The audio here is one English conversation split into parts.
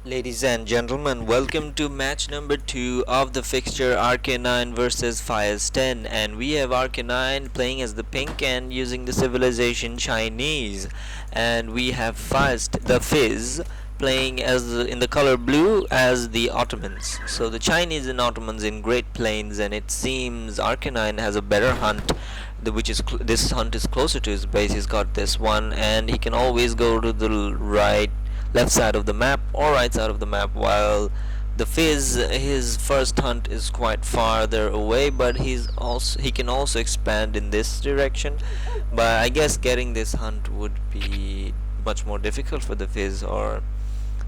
Ladies and gentlemen, welcome to match number 2 of the fixture RK9 vs Fizz 10, and we have RK9 playing as the pink and using the civilization Chinese, and we have Fizz playing as in the color blue as the Ottomans. So the Chinese and Ottomans in Great Plains, and it seems RK9 has a better hunt, this hunt is closer to his base. He's got this one, and he can always go to the left side of the map or right side of the map, while the Fizz, his first hunt is quite farther away, but he can also expand in this direction. But I guess getting this hunt would be much more difficult for the Fizz, or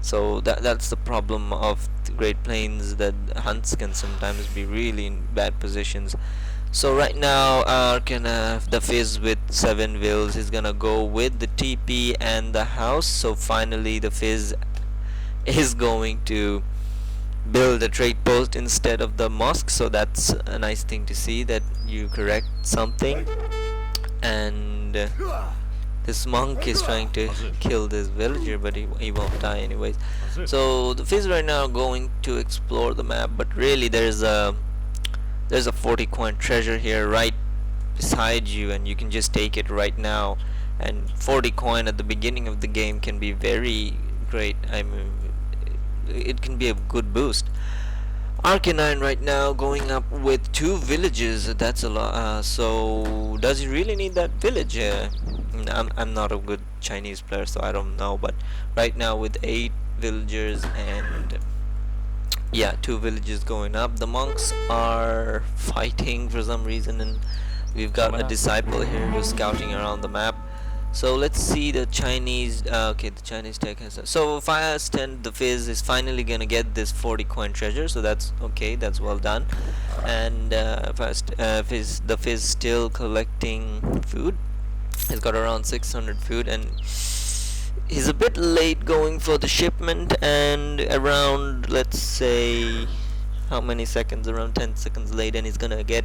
so that's the problem of the Great Plains, that hunts can sometimes be really in bad positions. So right now, the Fizz with 7 wills is gonna go with the TP and the house. So finally, the Fizz is going to build a trade post instead of the mosque. So that's a nice thing to see, that you correct something. And this monk is trying to kill this villager, but he won't die anyways. So the Fizz right now going to explore the map, but really there's a 40 coin treasure here right beside you, and you can just take it right now. And 40 coin at the beginning of the game can be very great. I mean, it can be a good boost. RK9 right now going up with 2 villages. That's a lot. So does he really need that village? I'm not a good Chinese player, so I don't know, but right now with 8 villagers and yeah, 2 villages going up, the monks are fighting for some reason, and we've got a disciple here who's scouting around the map. So let's see the Chinese. Okay, the Chinese tech has. So Fizz 10, the Fizz is finally gonna get this 40 coin treasure. So that's okay. That's well done. And the Fizz still collecting food. He's got around 600 food, and he's a bit late going for the shipment, and around, let's say, how many seconds, around 10 seconds late, and he's gonna get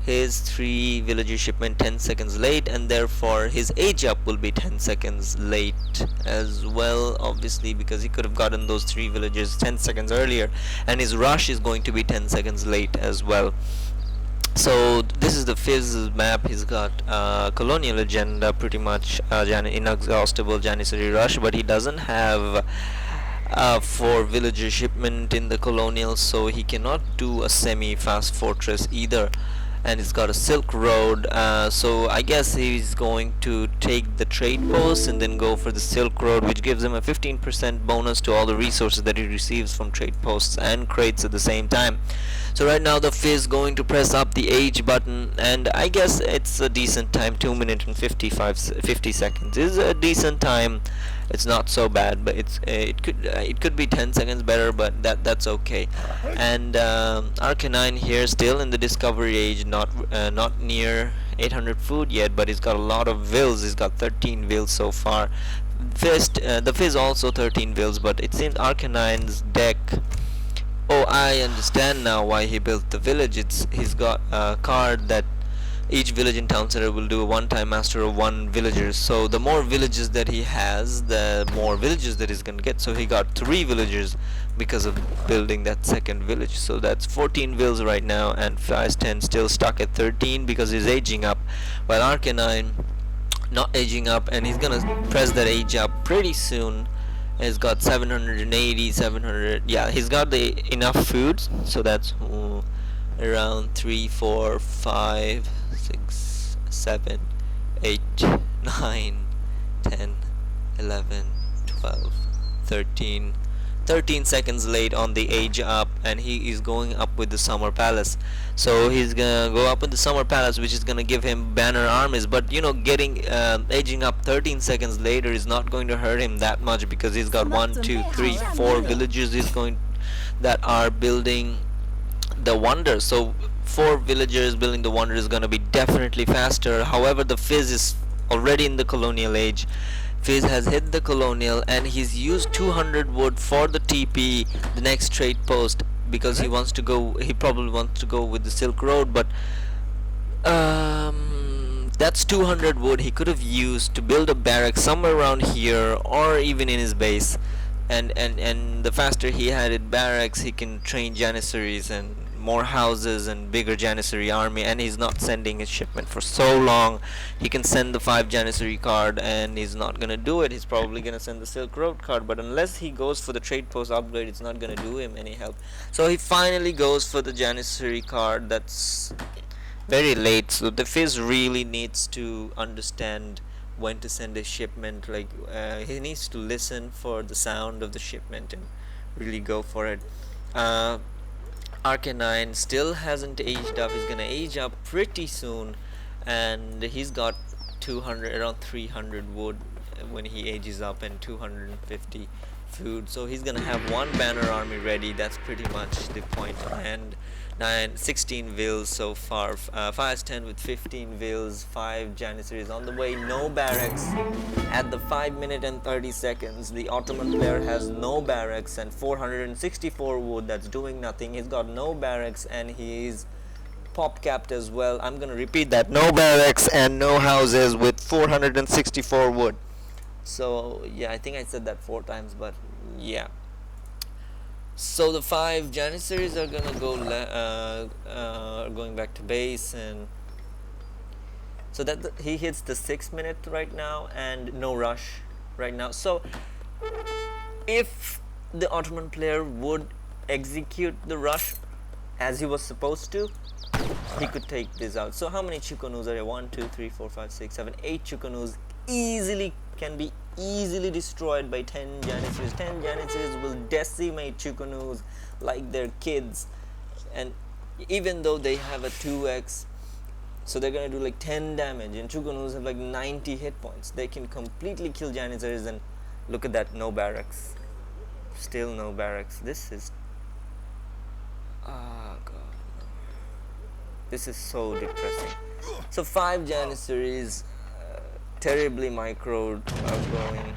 his 3 villager shipment 10 seconds late, and therefore his age up will be 10 seconds late as well, obviously, because he could have gotten those 3 villagers 10 seconds earlier, and his rush is going to be 10 seconds late as well. So this is the Fizz map. He's got colonial agenda, pretty much inexhaustible Janissary rush, but he doesn't have for villager shipment in the colonial, so he cannot do a semi-fast fortress either. And he's got a Silk Road, so I guess he's going to take the trade post and then go for the Silk Road, which gives him a 15% bonus to all the resources that he receives from trade posts and crates at the same time. So right now the Fizz going to press up the age button, and I guess it's a decent time. 2 minutes and 50 seconds is a decent time. It's not so bad, but it could be 10 seconds better, but that's okay. And RK9 here still in the discovery age, not near 800 food yet, but he's got a lot of wills. He's got 13 wills so far. The Fizz also 13 wills, but it seems RK9's deck. Oh, I understand now why he built the village. He's got a card that each village in town center will do a one-time master of 1 villager. So the more villages that he has, the more villages that he's gonna get. So he got 3 villagers because of building that second village. So that's 14 vills right now, and Fizz 10 still stuck at 13 because he's aging up, while RK9 not aging up, and he's gonna press that age up pretty soon. He's got 780, 700. Yeah, he's got the enough food, so that's around 3, 4, 5, 6, 7, 8, 9, 10, 11, 12, 13. 13 seconds late on the age up, and he is going up with the Summer Palace. So he's gonna go up with the Summer Palace, which is gonna give him banner armies, but you know, getting aging up 13 seconds later is not going to hurt him that much, because he's got 1, 2, 3, 4 villages that are building the Wonder. So 4 villagers building the Wonder is gonna be definitely faster. However, the Fizz is already in the colonial age. Fizz has hit the colonial, and he's used 200 wood for the TP, the next trade post, because he probably wants to go with the Silk Road, but that's 200 wood he could have used to build a barrack somewhere around here, or even in his base. And the faster he added barracks, he can train janissaries and more houses and bigger janissary army. And he's not sending his shipment for so long. He can send the 5 janissary card, and he's not gonna do it. He's probably gonna send the Silk Road card, but unless he goes for the trade post upgrade, it's not gonna do him any help. So he finally goes for the janissary card. That's very late. So the Fizz really needs to understand when to send a shipment. Like he needs to listen for the sound of the shipment and really go for it. uh, RK9 still hasn't aged up. He's gonna age up pretty soon, and he's got 200, around 300 wood when he ages up, and 250 food. So he's gonna have one banner army ready. That's pretty much the point. And 16 vills so far. Fires 10 with 15 vills, 5 janissaries on the way. No barracks at the 5 minute and 30 seconds. The Ottoman player has no barracks and 464 wood. That's doing nothing. He's got no barracks and he's pop capped as well. I'm gonna repeat that: no barracks and no houses with 464 wood. So yeah, I think I said that 4 times, but yeah. So the 5 janissaries are gonna go going back to base, and so that he hits the 6 minute right now, and no rush right now. So if the Ottoman player would execute the rush as he was supposed to, he could take this out. So how many Chukonus are there? 1, 2, 3, 4, 5, 6, 7, 8 Chukonus can be easily destroyed by 10 janissaries. 10 janissaries will decimate Chukonus like they're kids, and even though they have a 2x, so they're gonna do like 10 damage, and Chukonus have like 90 hit points. They can completely kill janissaries. And look at that, no barracks, still no barracks. This is, oh god, no. This is so depressing. So 5 janissaries, terribly microed, are going.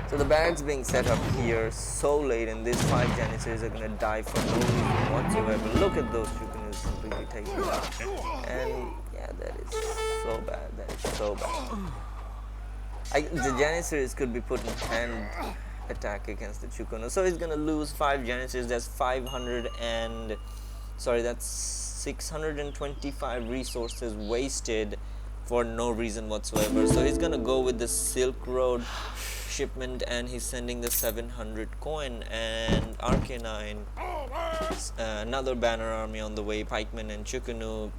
So the barracks being set up here so late, and these 5 janissaries are gonna die for no reason whatsoever. Look at those Chukonus completely taken out. And yeah, that is so bad. That is so bad. The janissaries could be put in hand attack against the Chukonus. So he's gonna lose 5 janissaries. That's 625 resources wasted for no reason whatsoever. So he's gonna go with the Silk Road shipment, and he's sending the 700 coin. And RK9, another banner army on the way, pikemen and Chukunu,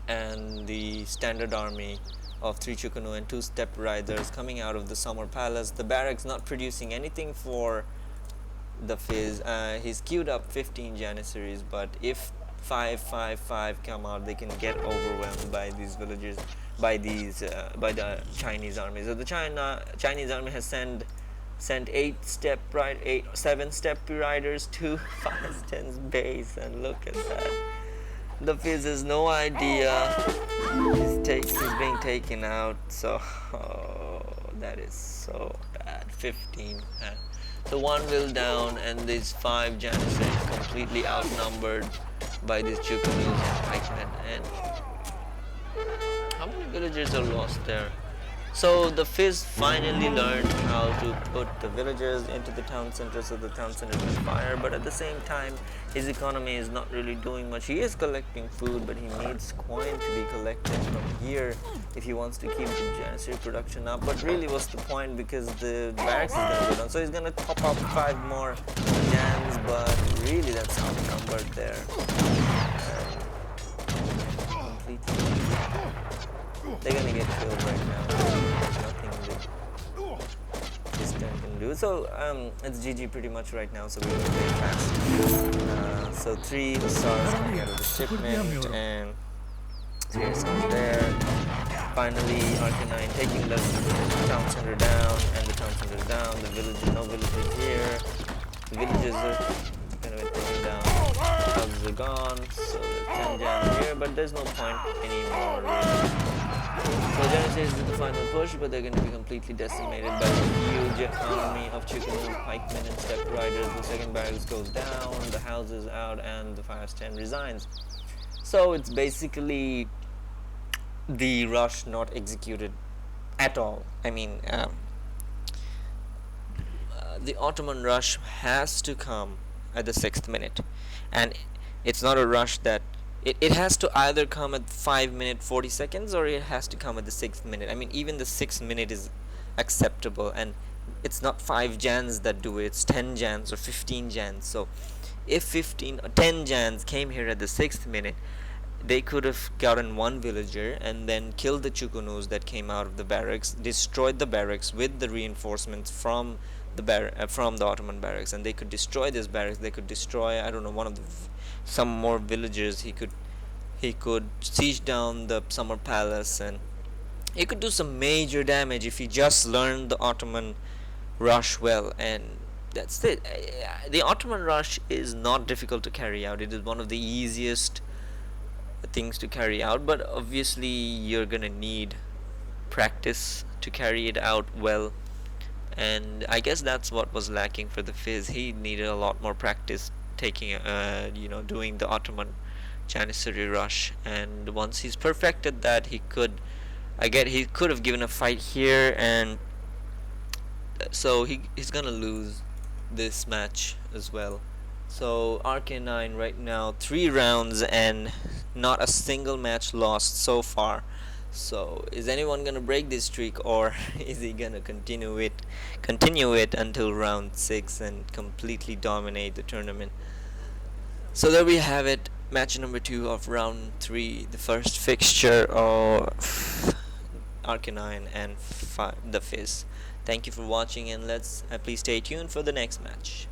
and the standard army of 3 Chukunu and 2 step riders coming out of the summer palace. The barracks not producing anything for the Fizz. He's queued up 15 janissaries, but if 5 come out, they can get overwhelmed by these villagers, by the Chinese army. So the Chinese army has sent 7 step riders to Firesten's base, and look at that. The Fizz has no idea he's being taken out. So that is so bad. 15. So 1 will down, and these 5 janissaries completely outnumbered by these Chukonus and pikemen. And how many villagers are lost there? So the Fizz finally learned how to put the villagers into the town center, so the town center can fire. But at the same time, his economy is not really doing much. He is collecting food, but he needs coin to be collected from here if he wants to keep the janissary production up. But really, what's the point? Because the barracks is gonna go down. So he's gonna top up 5 more jans, but really that's outnumbered there. Completely. They're gonna get killed right now. There's nothing that this turn can do. So it's GG pretty much right now. So we're gonna play fast. So 3 hussars coming out of the shipment, and 3 hussars there. Finally, RK9 taking the town center down, and the town center down. The village, no villagers here. The villages are gonna be taken down. Houses are gone. So there's 10 jams here, but there's no point anymore really. So janissaries is the final push, but they're going to be completely decimated by the huge army of Chukonus, pikemen, and step riders. The second barracks goes down, the house is out, and the fire stand resigns. So it's basically the rush not executed at all. I mean, the Ottoman rush has to come at the 6th minute, and it's not a rush that it has to either come at 5 minute 40 seconds or it has to come at the 6th minute. I mean, even the 6th minute is acceptable, and it's not 5 Jans that do it, it's 10 Jans or 15 Jans. So if 15 or 10 Jans came here at the 6th minute, they could have gotten one villager and then killed the Chukunus that came out of the barracks, destroyed the barracks with the reinforcements from from the Ottoman barracks, and they could destroy this barracks. They could destroy, I don't know, one of the some more villagers. He could siege down the summer palace, and he could do some major damage if he just learned the Ottoman rush well. And that's it. The Ottoman rush is not difficult to carry out. It is one of the easiest things to carry out, but obviously you're gonna need practice to carry it out well, and I guess that's what was lacking for the Fizz. He needed a lot more practice taking doing the Ottoman Janissary rush, and once he's perfected that, he could have given a fight here, and so he's gonna lose this match as well. So RK9 right now 3 rounds and not a single match lost so far. So is anyone gonna break this streak, or is he gonna continue it until round 6 and completely dominate the tournament? So there we have it, match number 2 of round 3, the first fixture of RK9 and the Fizz. Thank you for watching, and please stay tuned for the next match.